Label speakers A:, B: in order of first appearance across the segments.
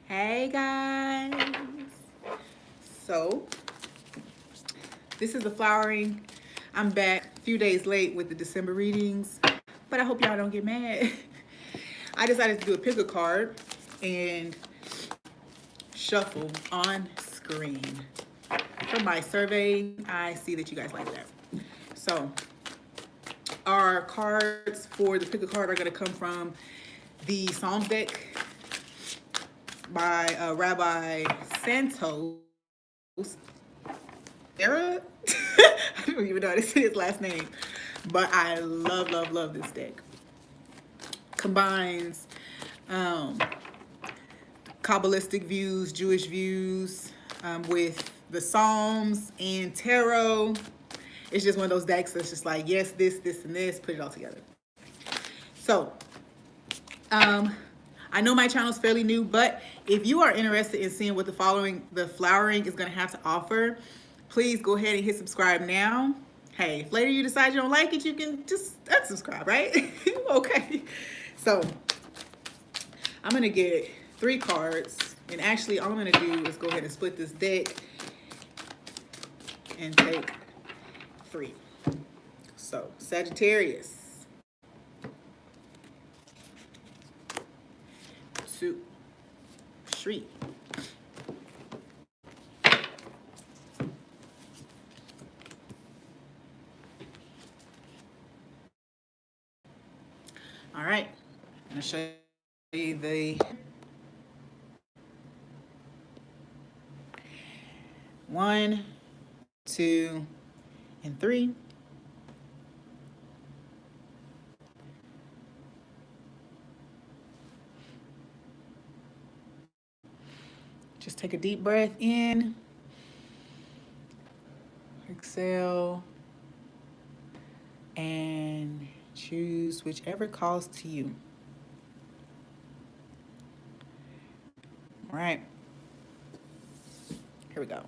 A: Hey guys. So, this is the flowering. I'm back a few days late with the December readings, but I hope y'all don't get mad. I decided to do a pick a card and shuffle on screen. From my survey, I see that you guys like that. So, our cards for the pick a card are going to come from the Psalms deck by Rabbi Santos. Sarah? I don't even know how to say his last name. But I love, love, love this deck. Combines um, Kabbalistic views, Jewish views, with the Psalms and Tarot. It's just one of those decks that's just like, yes, this, and this, put it all together. So, I know my channel is fairly new, but if you are interested in seeing what the flowering is going to have to offer, please go ahead and hit subscribe now. Hey, if later you decide you don't like it, you can just unsubscribe, right? Okay. So I'm going to get 3 cards. And actually, all I'm going to do is go ahead and split this deck and take 3. So, Sagittarius. 2. 3. All right, I'm going to show you the 1, 2, and 3. Just take a deep breath in, exhale, and choose whichever calls to you. All right, here we go.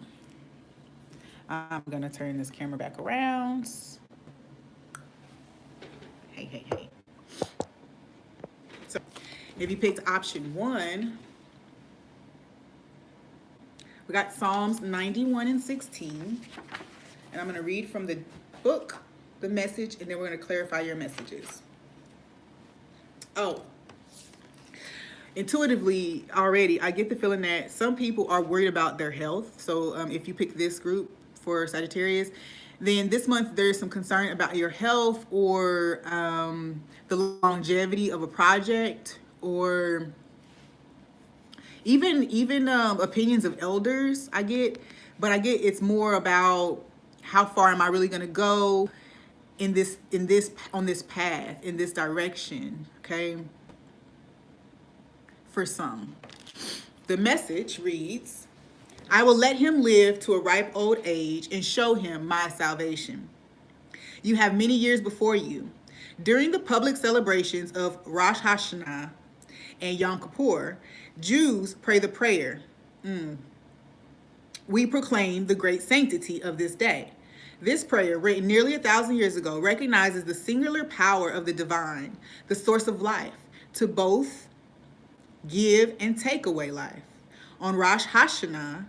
A: I'm gonna turn this camera back around. Hey. So if you picked option 1, we got Psalms 91 and 16. And I'm gonna read from the book, the message, and then we're gonna clarify your messages. Oh, intuitively already, I get the feeling that some people are worried about their health. So if you pick this group for Sagittarius, then this month there's some concern about your health or the longevity of a project, or even opinions of elders. I get it's more about how far am I really gonna go on this path, in this direction, okay? For some. The message reads, I will let him live to a ripe old age and show him my salvation. You have many years before you. During the public celebrations of Rosh Hashanah and Yom Kippur, Jews pray the prayer. We proclaim the great sanctity of this day. This prayer, written nearly 1,000 years ago, recognizes the singular power of the divine, the source of life, to both give and take away life. On Rosh Hashanah,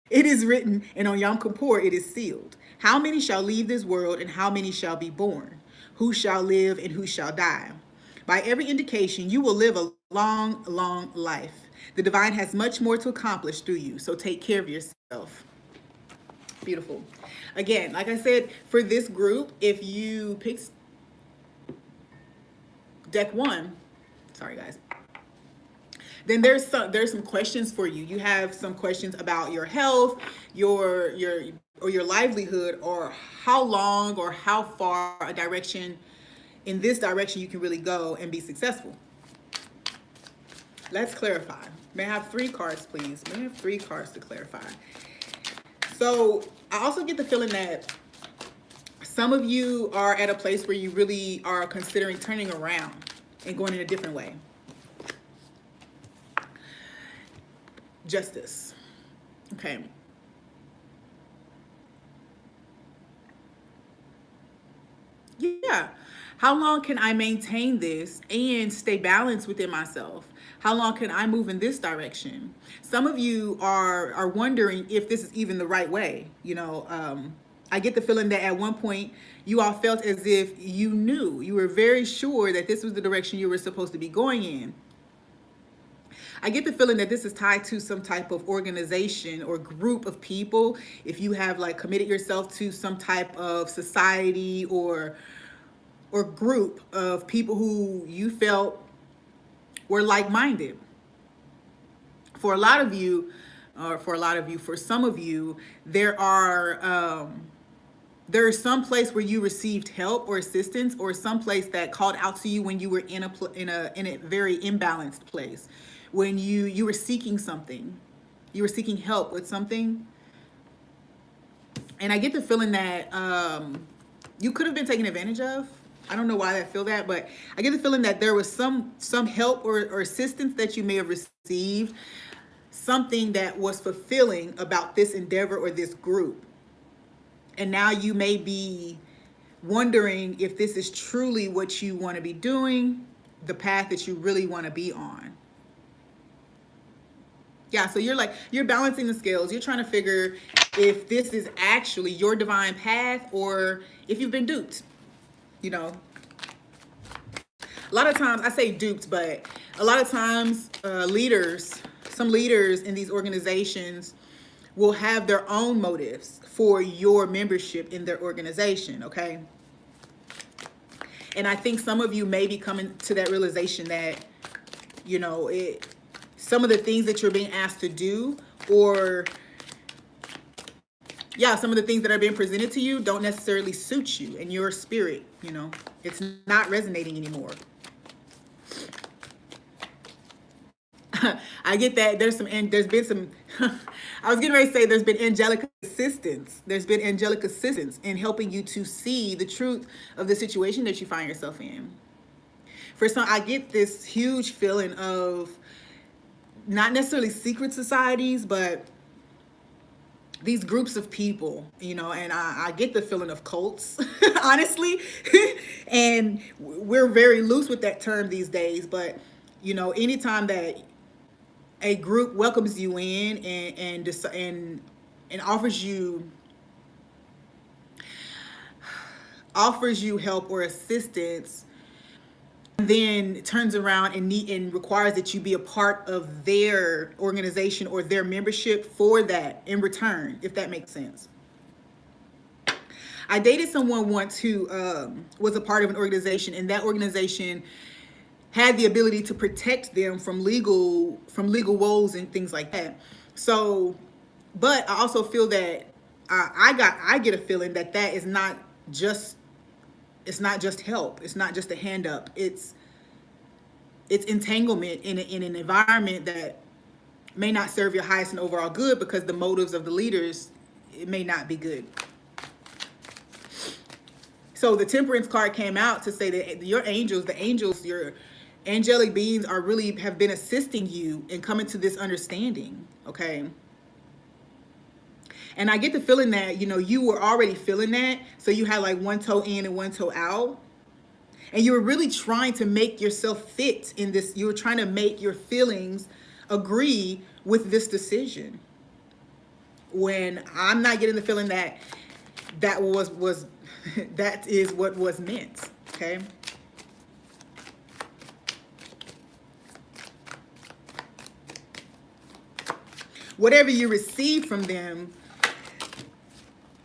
A: it is written, and on Yom Kippur it is sealed. How many shall leave this world, and how many shall be born? Who shall live, and who shall die? By every indication, you will live a long, long life. The divine has much more to accomplish through you, so take care of yourself. Beautiful. Again, like I said, for this group, if you pick deck 1, sorry guys, then there's some questions for you. You have some questions about your health, your livelihood, or how long or how far in this direction you can really go and be successful. Let's clarify. May I have 3 cards, please? May I have 3 cards to clarify? So I also get the feeling that some of you are at a place where you really are considering turning around and going in a different way. Justice. Okay. Yeah. How long can I maintain this and stay balanced within myself? How long can I move in this direction? Some of you are wondering if this is even the right way. I get the feeling that at one point you all felt as if you were very sure that this was the direction you were supposed to be going in. I get the feeling that this is tied to some type of organization or group of people. If you have like committed yourself to some type of society or group of people who you felt were like-minded. For some of you, there's some place where you received help or assistance, or some place that called out to you when you were in a very imbalanced place, when you were seeking something, you were seeking help with something. And I get the feeling that you could have been taken advantage of. I don't know why I feel that, but I get the feeling that there was some help or assistance that you may have received, something that was fulfilling about this endeavor or this group. And now you may be wondering if this is truly what you want to be doing, the path that you really want to be on. Yeah, so you're balancing the scales. You're trying to figure if this is actually your divine path or if you've been duped. A lot of times, I say duped, but a lot of times some leaders in these organizations will have their own motives for your membership in their organization, okay? And I think some of you may be coming to that realization that, some of the things that you're being asked to do, or some of the things that are being presented to you don't necessarily suit you and your spirit. It's not resonating anymore. I get that there's been some I was getting ready to say there's been angelic assistance. There's been angelic assistance in helping you to see the truth of the situation that you find yourself in. For some, I get this huge feeling of not necessarily secret societies, but these groups of people, and I get the feeling of cults, honestly. And we're very loose with that term these days, but anytime that a group welcomes you in and offers you help or assistance, and then turns around and requires that you be a part of their organization or their membership for that in return, if that makes sense. I dated someone once who was a part of an organization, and that organization had the ability to protect them from legal woes and things like that. So, but I also feel that I get a feeling that is not just, it's not just help. It's not just a hand up. It's entanglement in an environment that may not serve your highest and overall good, because the motives of the leaders, it may not be good. So the Temperance card came out to say that your your angelic beings have been assisting you in coming to this understanding, okay? And I get the feeling that, you were already feeling that. So you had like one toe in and one toe out. And you were really trying to make yourself fit in this. You were trying to make your feelings agree with this decision. When I'm not getting the feeling that that is what was meant, okay? Whatever you receive from them,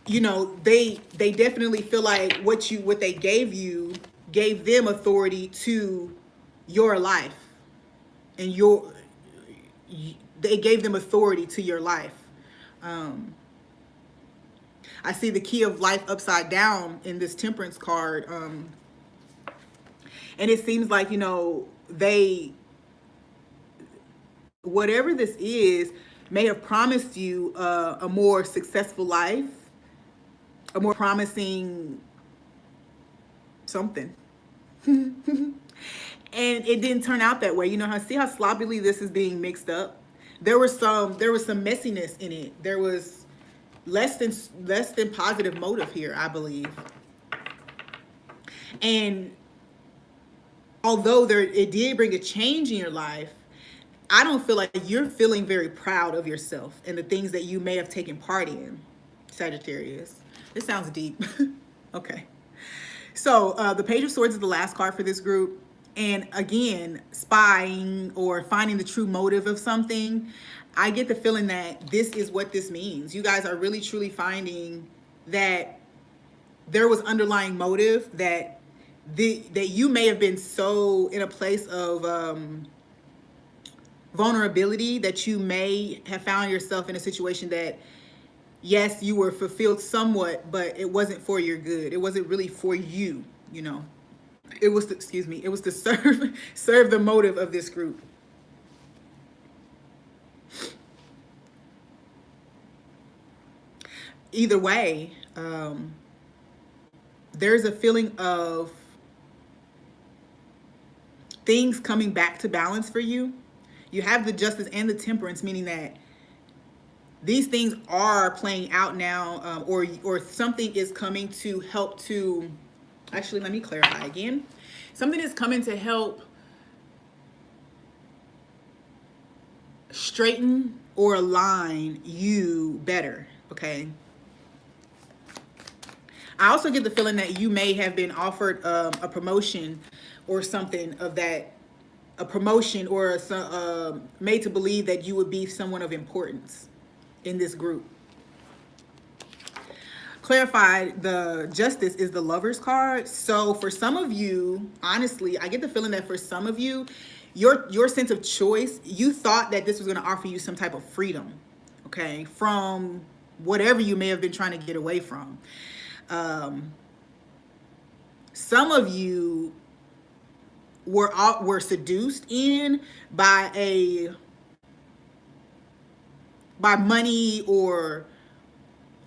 A: they definitely feel like what they gave you gave them authority to your life, and they gave them authority to your life. I see the key of life upside down in this Temperance card, and it seems like whatever this is, may have promised you a more successful life, a more promising something. And it didn't turn out that way. See how sloppily this is being mixed up? There was some messiness in it. There was less than positive motive here, I believe. And although it did bring a change in your life, I don't feel like you're feeling very proud of yourself and the things that you may have taken part in, Sagittarius. This sounds deep. Okay. So the Page of Swords is the last card for this group. And again, spying or finding the true motive of something, I get the feeling that this is what this means. You guys are really truly finding that there was underlying motive, that that you may have been so in a place of vulnerability that you may have found yourself in a situation that, yes, you were fulfilled somewhat, but it wasn't for your good. It wasn't really for you, you know. It was to, excuse me, it was to serve the motive of this group. Either way, there's a feeling of things coming back to balance for you. You have the Justice and the Temperance, meaning that these things are playing out now, or something is coming to help to, actually, let me clarify again. Something is coming to help straighten or align you better, okay? I also get the feeling that you may have been offered a promotion or something of that, a promotion or made to believe that you would be someone of importance in this group. Clarified, the Justice is the Lover's card. So for some of you, honestly, I get the feeling that for some of you, your sense of choice, you thought that this was going to offer you some type of freedom, okay, from whatever you may have been trying to get away from. Some of you were seduced in by money or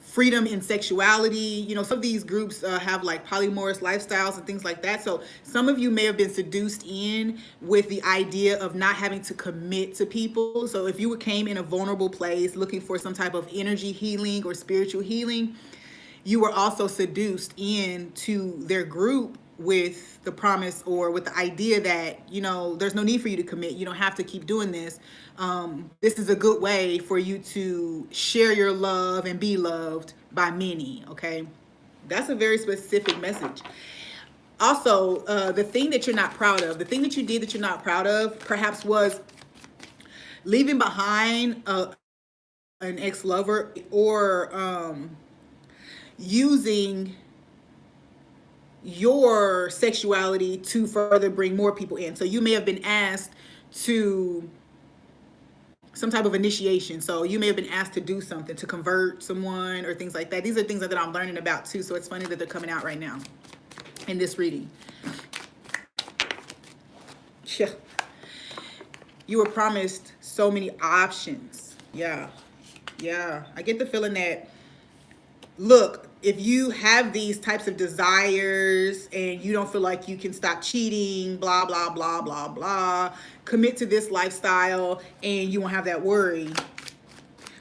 A: freedom in sexuality. You know, some of these groups have like polyamorous lifestyles and things like that. So some of you may have been seduced in with the idea of not having to commit to people. So if you came in a vulnerable place looking for some type of energy healing or spiritual healing, you were also seduced into their group with the promise or with the idea that, you know, there's no need for you to commit. You don't have to keep doing this. This is a good way for you to share your love and be loved by many, okay? That's a very specific message. Also, the thing that you're not proud of, the thing that you did that you're not proud of, perhaps was leaving behind an ex-lover or using your sexuality to further bring more people in. So you may have been asked to some type of initiation. So you may have been asked to do something, to convert someone or things like that. These are things that I'm learning about too. So it's funny that they're coming out right now in this reading. Yeah. You were promised so many options. Yeah. Yeah. I get the feeling that, look, if you have these types of desires and you don't feel like you can stop cheating, blah, blah, blah, blah, blah, commit to this lifestyle and you won't have that worry.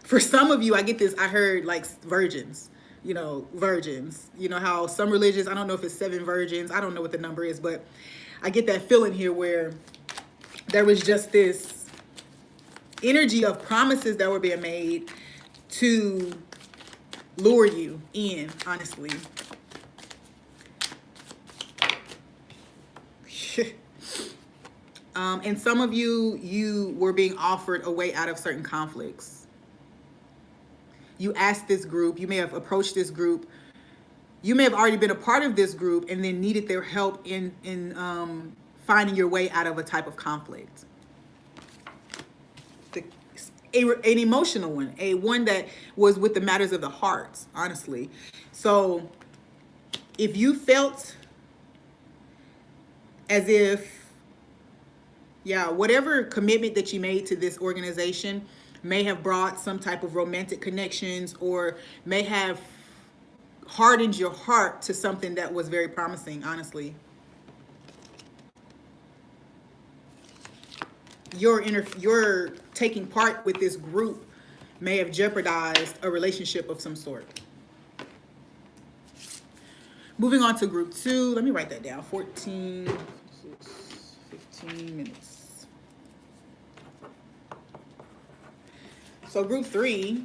A: For some of you, I get this, I heard like virgins, you know, virgins. You know how some religions, I don't know if it's 7 virgins, I don't know what the number is, but I get that feeling here where there was just this energy of promises that were being made to lure you in, honestly. And some of you were being offered a way out of certain conflicts. You asked this group, you may have approached this group, you may have already been a part of this group and then needed their help in finding your way out of a type of conflict. An emotional one, one that was with the matters of the heart, honestly. So if you felt as if, yeah, whatever commitment that you made to this organization may have brought some type of romantic connections or may have hardened your heart to something that was very promising, honestly. Your taking part with this group may have jeopardized a relationship of some sort. Moving on to group 2. Let me write that down. 14. 15 minutes. So group 3,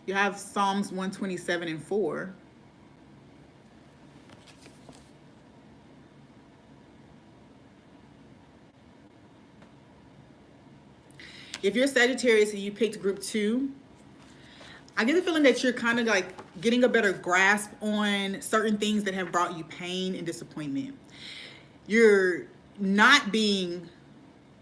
A: you have Psalms 127 and 4. If you're Sagittarius and you picked group 2, I get the feeling that you're kind of like getting a better grasp on certain things that have brought you pain and disappointment. You're not being,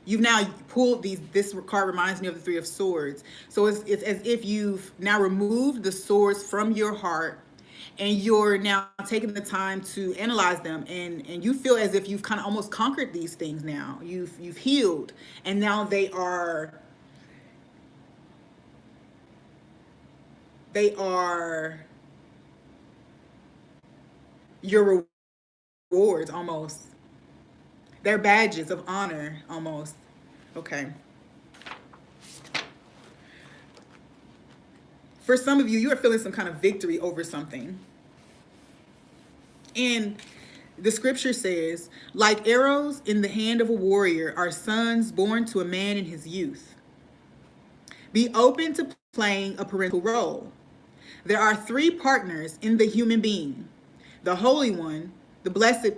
A: you've now pulled these, this card reminds me of the Three of Swords. So it's as if you've now removed the swords from your heart, and you're now taking the time to analyze them, and you feel as if you've kind of almost conquered these things now. You've healed, and now they are your rewards almost. They're badges of honor almost. Okay. For some of you, you are feeling some kind of victory over something. And the scripture says, like arrows in the hand of a warrior are sons born to a man in his youth. Be open to playing a parental role. There are 3 partners in the human being: the Holy One, the Blessed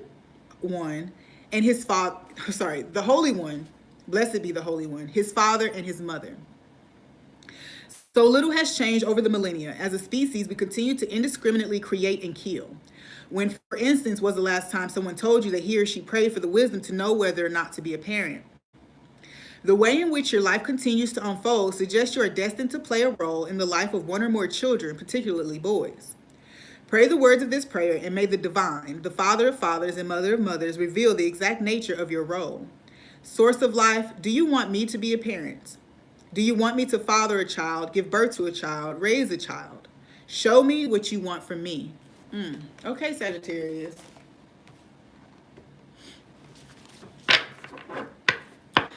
A: One, and his father. Sorry, the Holy One, blessed be the Holy One, his father and his mother. So little has changed over the millennia. As a species, we continue to indiscriminately create and kill. When, for instance, was the last time someone told you that he or she prayed for the wisdom to know whether or not to be a parent? The way in which your life continues to unfold suggests you are destined to play a role in the life of one or more children, particularly boys. Pray the words of this prayer, and may the divine, the Father of fathers and Mother of mothers, reveal the exact nature of your role. Source of life, do you want me to be a parent? Do you want me to father a child, give birth to a child, raise a child? Show me what you want from me. Okay, Sagittarius.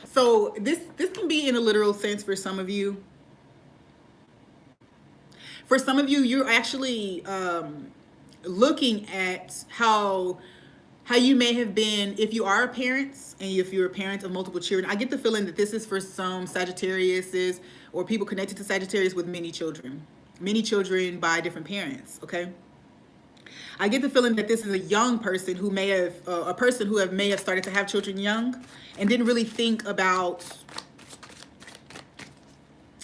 A: So this can be in a literal sense for some of you. For some of you, you're actually looking at how you may have been, if you are a parent and if you're a parent of multiple children. I get the feeling that this is for some Sagittariuses or people connected to Sagittarius with many children by different parents, okay? I get the feeling that this is a young person who may have, a person who may have started to have children young and didn't really think about,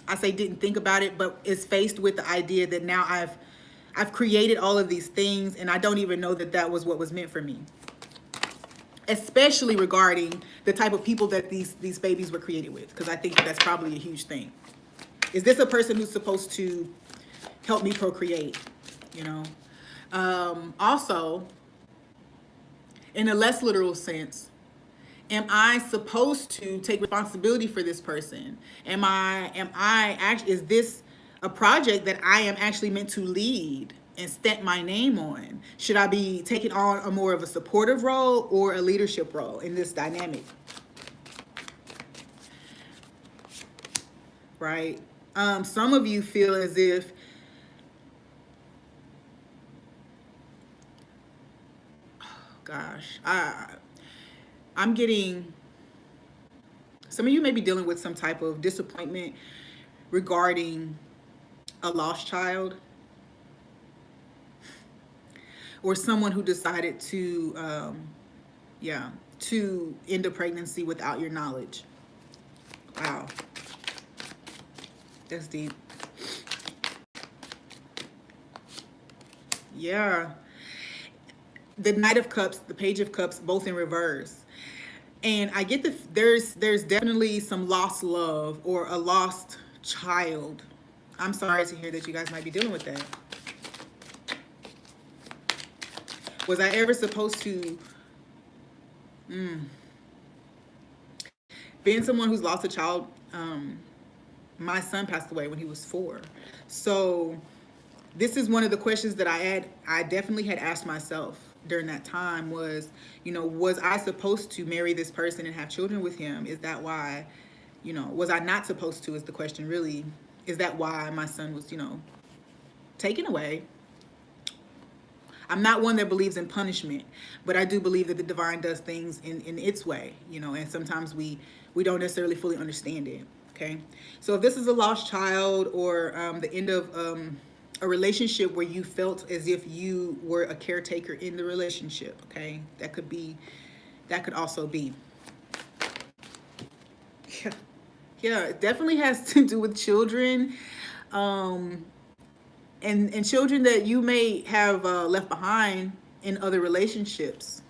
A: I say didn't think about it, but is faced with the idea that now I've created all of these things and I don't even know that that was what was meant for me. Especially regarding the type of people that these babies were created with, because I think that's probably a huge thing. Is this a person who's supposed to help me procreate, you know? Also, in a less literal sense, am I supposed to take responsibility for this person? Am I actually, is this a project that I am actually meant to lead and stamp my name on? Should I be taking on a more of a supportive role or a leadership role in this dynamic? Right? Some of you feel as if I'm getting, some of you may be dealing with some type of disappointment regarding a lost child, or someone who decided to end a pregnancy without your knowledge. Wow, that's deep. Yeah. The Knight of Cups, the Page of Cups, both in reverse. And I get there's definitely some lost love or a lost child. I'm sorry to hear that you guys might be dealing with that. Was I ever supposed to being someone who's lost a child? My son passed away when he was 4. So this is one of the questions that I definitely had asked myself during that time was, you know, was I supposed to marry this person and have children with him? Is that why, you know, was I not supposed to, is the question really. Is that why my son was, you know, taken away? I'm not one that believes in punishment, but I do believe that the divine does things in its way, you know, and sometimes we don't necessarily fully understand it. Okay, so if this is a lost child or the end of a relationship where you felt as if you were a caretaker in the relationship, okay, that could also be. Yeah, yeah, it definitely has to do with children, um, and children that you may have left behind in other relationships.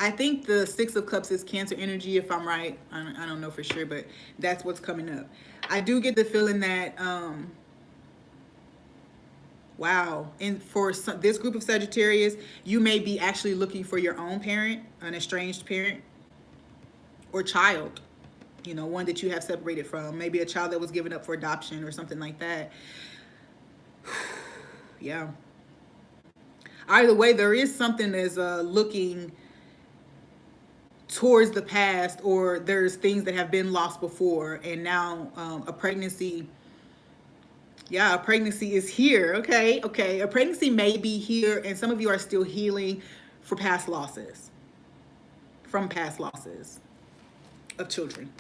A: I think the Six of Cups is Cancer energy, if I'm right. I don't know for sure, but that's what's coming up. I do get the feeling that, wow, and for this group of Sagittarius, you may be actually looking for your own parent, an estranged parent or child, you know, one that you have separated from, maybe a child that was given up for adoption or something like that. Yeah. Either way, there is something that's looking towards the past, or there's things that have been lost before, and now a pregnancy. Yeah, a pregnancy is here. Okay, okay. A pregnancy may be here, and some of you are still healing for past losses, from past losses of children.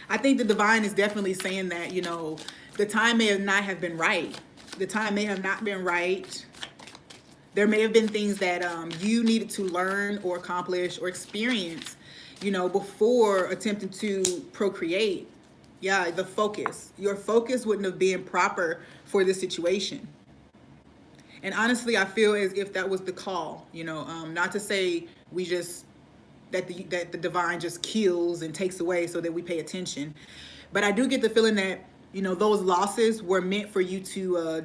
A: I think the divine is definitely saying that, you know, the time may not have been right. The time may have not been right. There may have been things that you needed to learn or accomplish or experience, you know, before attempting to procreate. Yeah, the focus. Your focus wouldn't have been proper for this situation. And honestly, I feel as if that was the call, you know, not to say we just, that the divine just kills and takes away so that we pay attention. But I do get the feeling that, you know, those losses were meant for you to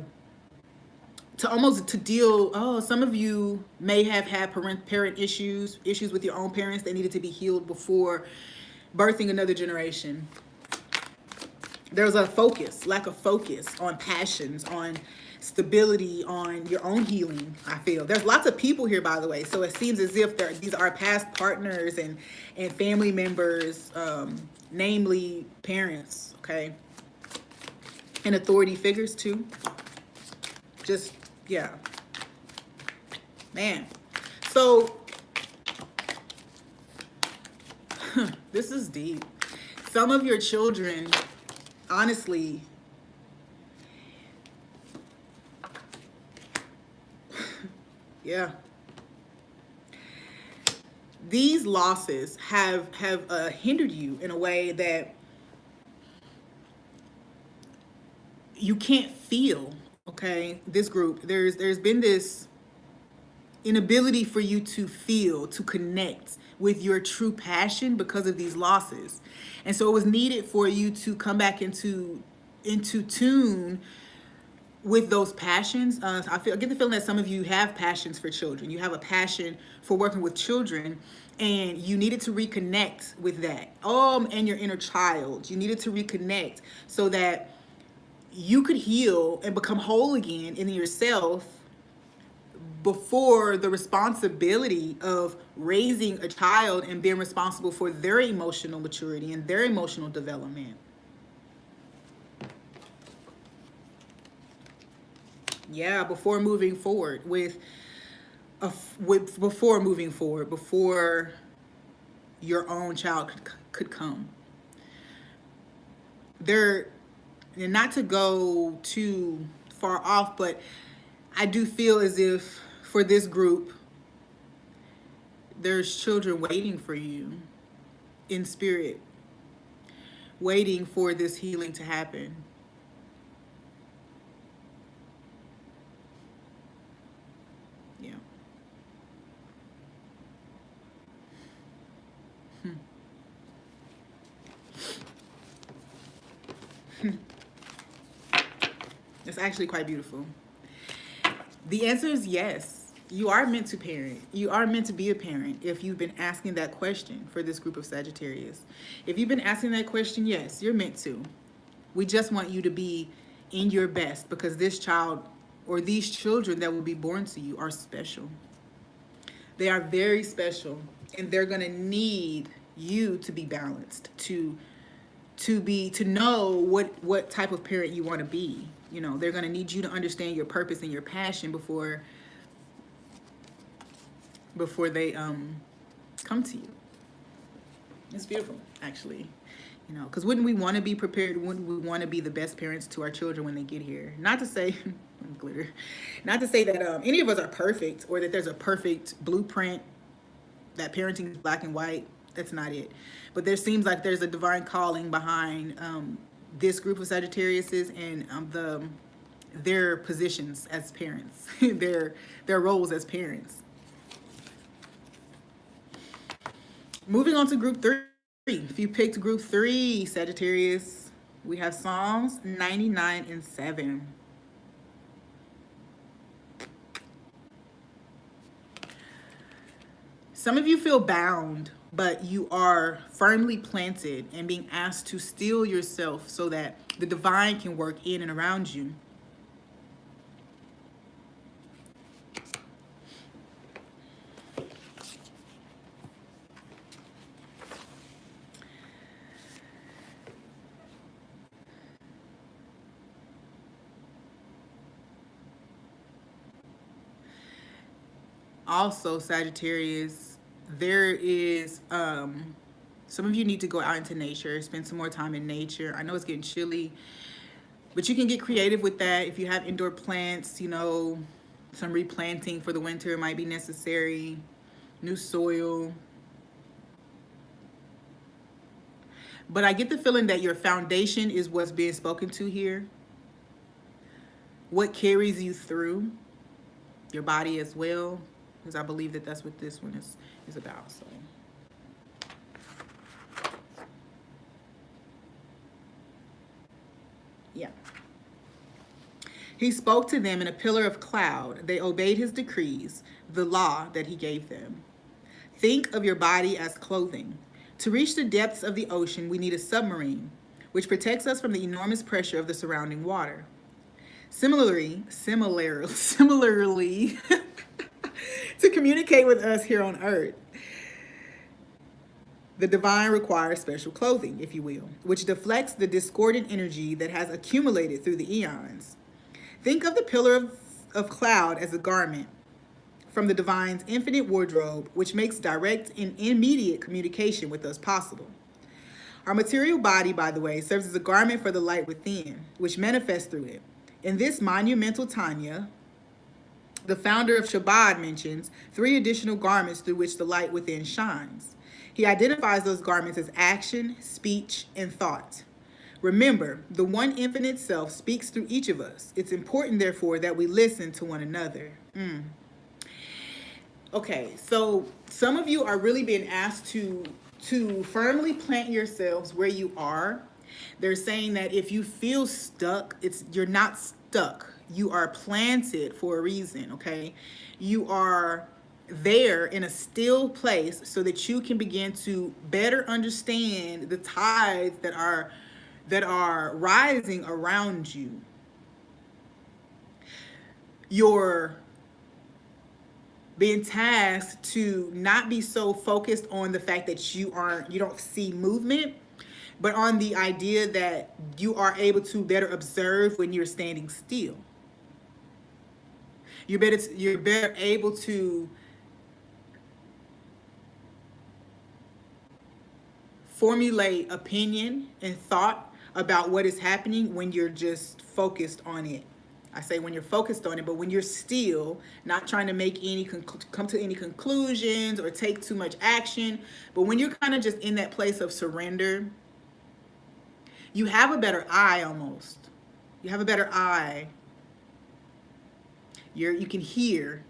A: almost to deal. Oh, some of you may have had parent issues with your own parents that needed to be healed before birthing another generation. There's a focus, lack of focus on passions, on stability, on your own healing. I feel there's lots of people here, by the way, so it seems as if these are past partners and family members, namely parents, okay, and authority figures too. Just, yeah, man. So this is deep. Some of your children, honestly, yeah, these losses have hindered you in a way that you can't feel. Okay, this group, there's been this inability for you to feel, to connect with your true passion because of these losses. And so it was needed for you to come back into tune with those passions. I get the feeling that some of you have passions for children. You have a passion for working with children, and you needed to reconnect with that. And your inner child. You needed to reconnect so that you could heal and become whole again in yourself before the responsibility of raising a child and being responsible for their emotional maturity and their emotional development. Yeah, before moving forward before your own child could come. And not to go too far off, but I do feel as if for this group, there's children waiting for you in spirit, waiting for this healing to happen. Yeah. It's actually quite beautiful. The answer is yes. You are meant to parent. You are meant to be a parent if you've been asking that question for this group of Sagittarius. If you've been asking that question, yes, you're meant to. We just want you to be in your best because this child or these children that will be born to you are special. They are very special, and they're going to need you to be balanced, to know what type of parent you want to be. You know, they're going to need you to understand your purpose and your passion before they come to you. It's beautiful, actually. You know, because wouldn't we want to be prepared? Wouldn't we want to be the best parents to our children when they get here? Not to say, glitter, not to say that any of us are perfect or that there's a perfect blueprint, that parenting is black and white. That's not it. But there seems like there's a divine calling behind this group of Sagittariuses and their positions as parents, their roles as parents. Moving on to group 3. If you picked group 3, Sagittarius, we have Psalms 99 and 7. Some of you feel bound, but you are firmly planted and being asked to still yourself so that the divine can work in and around you. Also, Sagittarius, there is some of you need to go out into nature, spend some more time in nature. I know it's getting chilly, but you can get creative with that. If you have indoor plants, you know, some replanting for the winter might be necessary, new soil. But I get the feeling that your foundation is what's being spoken to here. What carries you through, your body as well, because I believe that that's what this one is about. So, yeah. He spoke to them in a pillar of cloud. They obeyed his decrees, the law that he gave them. Think of your body as clothing. To reach the depths of the ocean, we need a submarine, which protects us from the enormous pressure of the surrounding water. Similarly, to communicate with us here on earth, the divine requires special clothing, if you will, which deflects the discordant energy that has accumulated through the eons. Think of the pillar of cloud as a garment from the divine's infinite wardrobe, which makes direct and immediate communication with us possible. Our material body, by the way, serves as a garment for the light within, which manifests through it. In this monumental Tanya, the founder of Shabbat mentions 3 additional garments through which the light within shines. He identifies those garments as action, speech, and thought. Remember, the one infinite self speaks through each of us. It's important, therefore, that we listen to one another. Okay, so some of you are really being asked to firmly plant yourselves where you are. They're saying that if you feel stuck, you're not stuck. You are planted for a reason, okay? You are there in a still place so that you can begin to better understand the tides that are rising around you. You're being tasked to not be so focused on the fact that you don't see movement, but on the idea that you are able to better observe when you're standing still. You're better able to formulate opinion and thought about what is happening when you're just focused on it. I say when you're focused on it, but when you're still, not trying to come to any conclusions or take too much action, but when you're kind of just in that place of surrender, you have a better eye almost. You have a better eye. You can hear.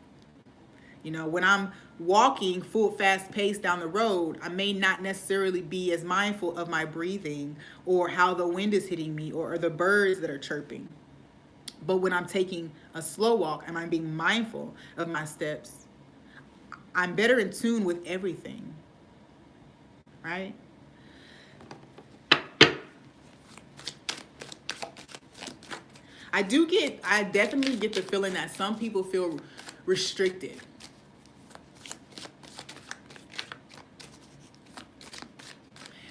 A: You know, when I'm walking full fast pace down the road, I may not necessarily be as mindful of my breathing or how the wind is hitting me or the birds that are chirping. But when I'm taking a slow walk and I'm being mindful of my steps, I'm better in tune with everything, right? I definitely get the feeling that some people feel restricted.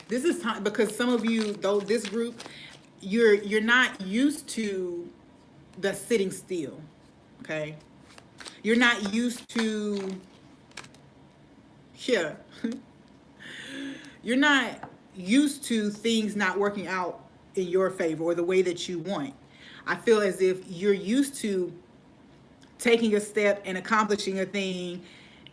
A: This is time because some of you, though this group, you're not used to that's sitting still, okay? You're not used to, yeah, you're not used to things not working out in your favor or the way that you want. I feel as if you're used to taking a step and accomplishing a thing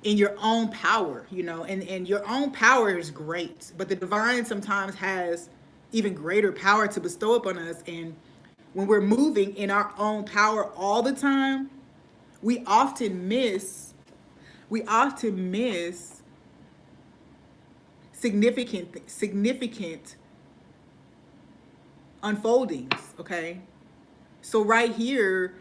A: in your own power, and your own power is great, but the divine sometimes has even greater power to bestow upon us. And when we're moving in our own power all the time, we often miss we often miss significant unfoldings, okay? So right here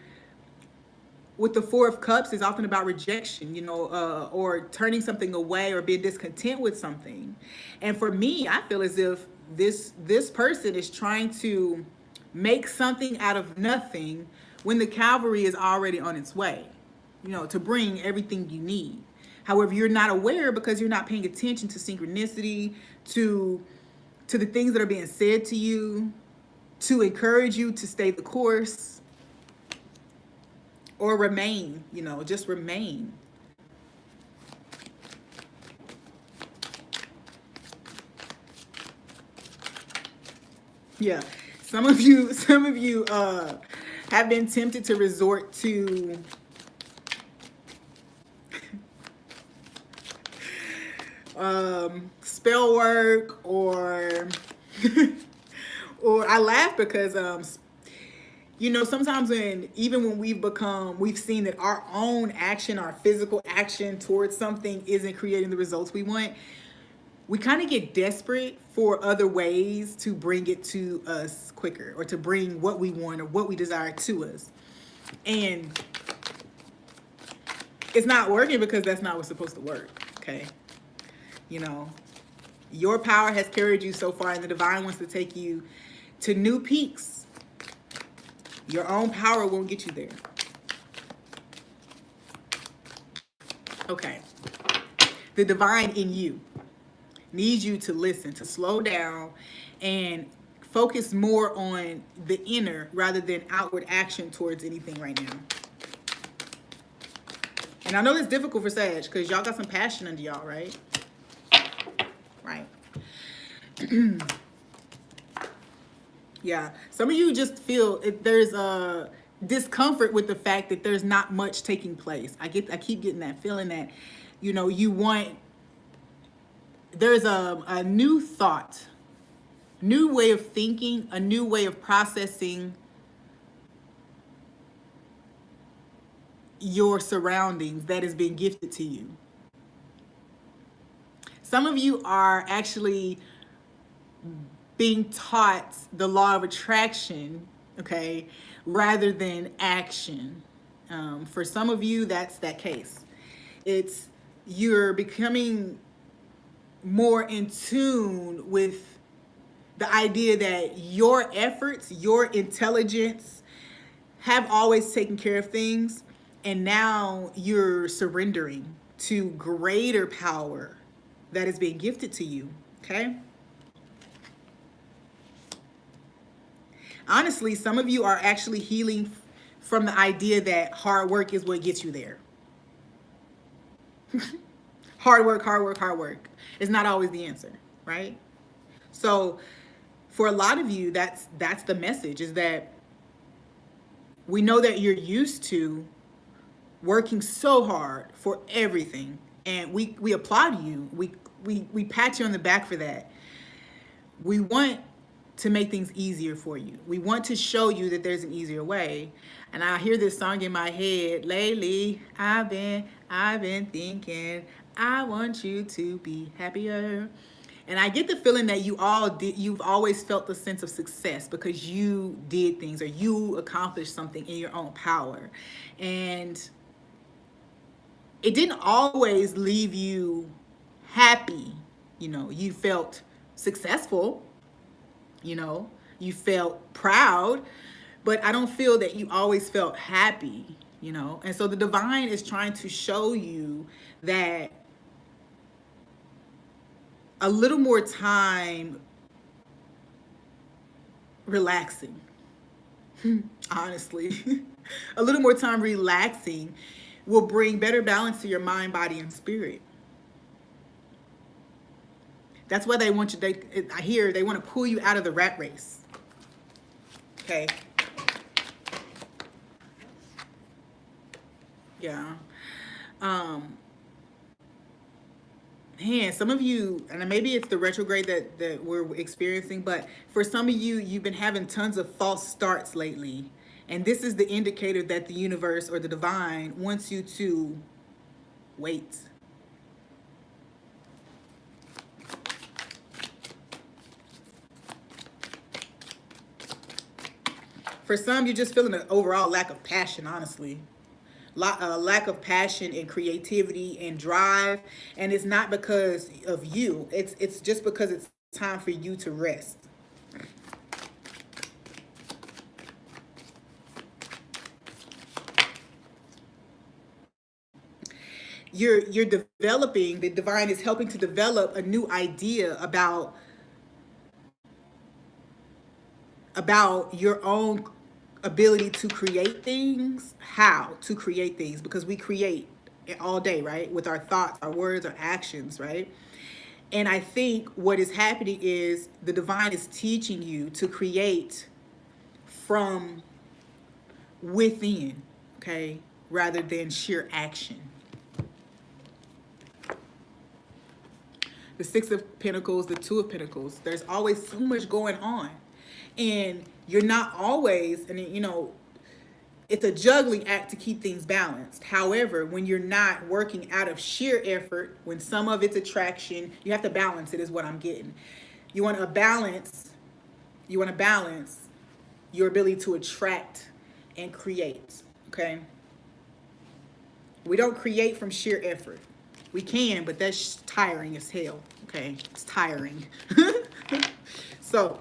A: with the Four of Cups is often about rejection, or turning something away or being discontent with something. And for me, I feel as if this person is trying to make something out of nothing when the cavalry is already on its way, to bring everything you need. However, you're not aware because you're not paying attention to synchronicity, to the things that are being said to you, to encourage you to stay the course or remain, just remain. Yeah. Some of you have been tempted to resort to spell work or or I laugh because sometimes when we've seen that our own action, our physical action towards something isn't creating the results we want, we kind of get desperate for other ways to bring it to us quicker, or to bring what we want or what we desire to us. And it's not working because that's not what's supposed to work, okay? Your power has carried you so far, and the divine wants to take you to new peaks. Your own power won't get you there. Okay. The divine in you needs you to listen, to slow down, and focus more on the inner rather than outward action towards anything right now. And I know it's difficult for Sag because y'all got some passion under y'all, right? Right. Yeah. Some of you just feel there's a discomfort with the fact that there's not much taking place. I keep getting that feeling that, you want, there's a new thought, new way of thinking, a new way of processing your surroundings that is being gifted to you. Some of you are actually being taught the law of attraction, okay, rather than action. For some of you, that's that case. You're becoming more in tune with the idea that your efforts, your intelligence have always taken care of things, and now you're surrendering to greater power that is being gifted to you, okay? Honestly, some of you are actually healing from the idea that hard work is what gets you there. Hard work is not always the answer, right? So for a lot of you, that's the message, is that we know that you're used to working so hard for everything, and we applaud you. We pat you on the back for that. We want to make things easier for you. We want to show you that there's an easier way. And I hear this song in my head lately. I've been thinking, I want you to be happier. And I get the feeling that you've always felt the sense of success because you did things or you accomplished something in your own power. And it didn't always leave you happy. You felt successful, you felt proud, but I don't feel that you always felt happy, And so the divine is trying to show you that a little more time relaxing, Honestly. A little more time relaxing will bring better balance to your mind, body, and spirit. That's why they want you, I hear they want to pull you out of the rat race. Okay. Yeah. Um, Man, some of you, and maybe it's the retrograde that we're experiencing, but for some of you, you've been having tons of false starts lately. And this is the indicator that the universe or the divine wants you to wait. For some, you're just feeling an overall lack of passion, honestly. Lack of passion and creativity and drive, and it's not because of you. It's just because it's time for you to rest. You're developing, the divine is helping to develop a new idea about your own ability to create things, how to create things, because we create all day, right? With our thoughts, our words, our actions, right? And I think what is happening is the divine is teaching you to create from within, okay, rather than sheer action. The Six of Pentacles, the Two of Pentacles, there's always so much going on. And you're not always, and it's a juggling act to keep things balanced. However, when you're not working out of sheer effort, when some of it's attraction, you have to balance it, is what I'm getting. You want to balance your ability to attract and create, okay? We don't create from sheer effort. We can, but that's tiring as hell, okay? It's tiring. So,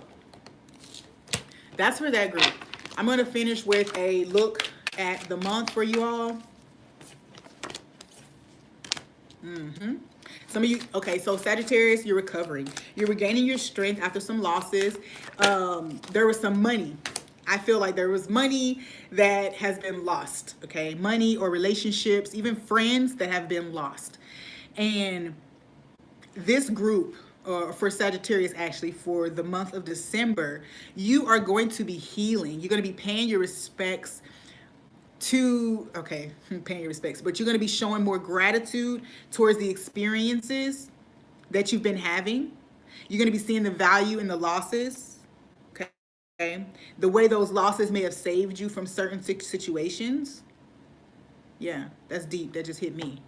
A: that's for that group. I'm going to finish with a look at the month for you all. Some of you, okay, so Sagittarius, you're recovering. You're regaining your strength after some losses. There was some money. I feel like there was money that has been lost, okay? Money or relationships, even friends that have been lost. And this group, for Sagittarius, actually, for the month of December, you are going to be healing. You're going to be paying your respects paying your respects, but you're going to be showing more gratitude towards the experiences that you've been having. You're going to be seeing the value in the losses, okay? The way those losses may have saved you from certain situations. Yeah, that's deep. That just hit me.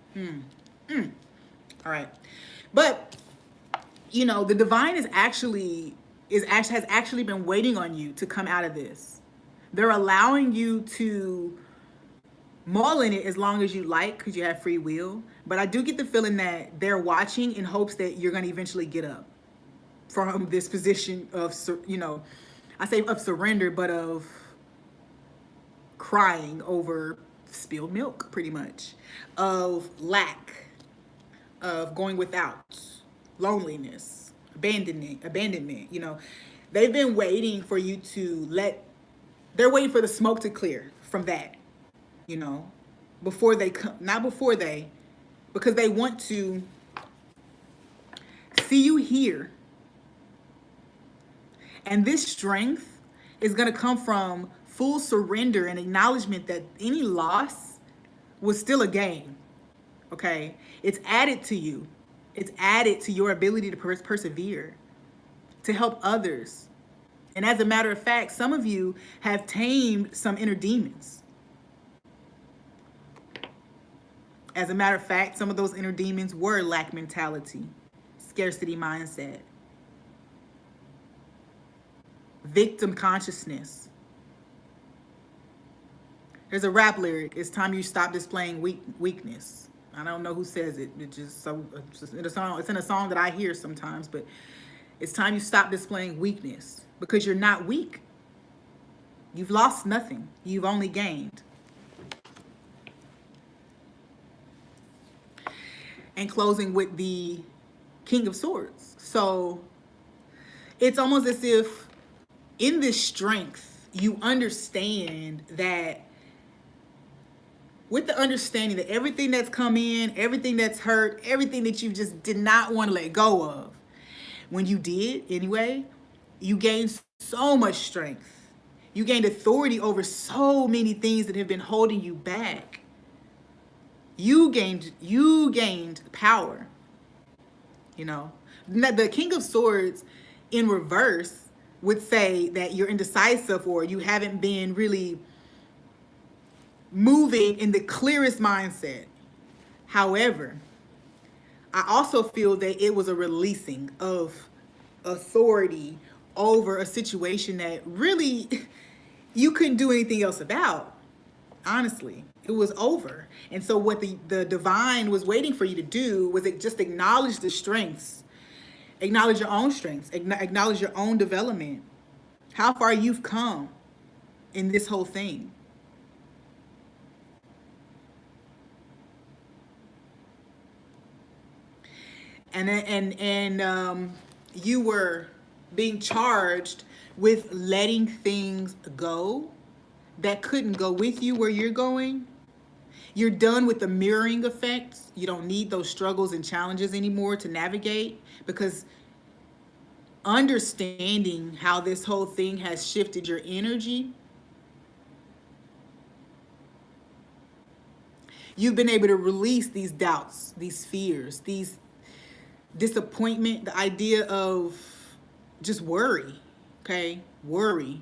A: All right. But the divine has actually been waiting on you to come out of this. They're allowing you to mull in it as long as you like, because you have free will. But I do get the feeling that they're watching in hopes that you're going to eventually get up from this position of, I say of surrender, but of crying over spilled milk, pretty much, of lack, of going without, loneliness, abandonment. They've been waiting for you they're waiting for the smoke to clear from that, before they come, because they want to see you here. And this strength is going to come from full surrender and acknowledgement that any loss was still a gain. Okay? It's added to you. It's added to your ability to persevere, to help others. And as a matter of fact, some of you have tamed some inner demons. As a matter of fact, some of those inner demons were lack mentality, scarcity mindset, victim consciousness. There's a rap lyric. It's time you stop displaying weakness. I don't know who says it. It's in a song. It's in a song that I hear sometimes, but it's time you stop displaying weakness, because you're not weak. You've lost nothing. You've only gained. And closing with the King of Swords. So it's almost as if in this strength, you understand that, with the understanding that everything that's come in, everything that's hurt, everything that you just did not want to let go of, when you did anyway, you gained so much strength. You gained authority over so many things that have been holding you back. You gained power. You know, the King of Swords in reverse would say that you're indecisive, or you haven't been really moving in the clearest mindset. However, I also feel that it was a releasing of authority over a situation that really you couldn't do anything else about. Honestly, it was over. And so what the divine was waiting for you to do was just acknowledge the strengths, acknowledge your own strengths, acknowledge your own development, how far you've come in this whole thing. And you were being charged with letting things go that couldn't go with you where you're going. You're done with the mirroring effects. You don't need those struggles and challenges anymore to navigate, because understanding how this whole thing has shifted your energy, you've been able to release these doubts, these fears, these disappointment, the idea of just worry, okay? Worry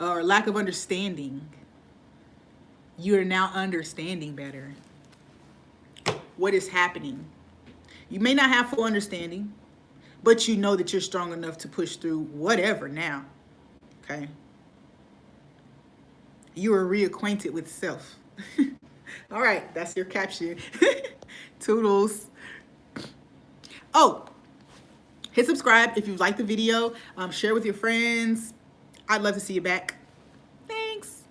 A: or lack of understanding. You're now understanding better what is happening. You may not have full understanding, but you know that you're strong enough to push through whatever now, okay? You are reacquainted with self. All right, that's your caption. Toodles. Oh, hit subscribe if you like the video. Share with your friends. I'd love to see you back. Thanks.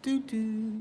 A: Doo-doo.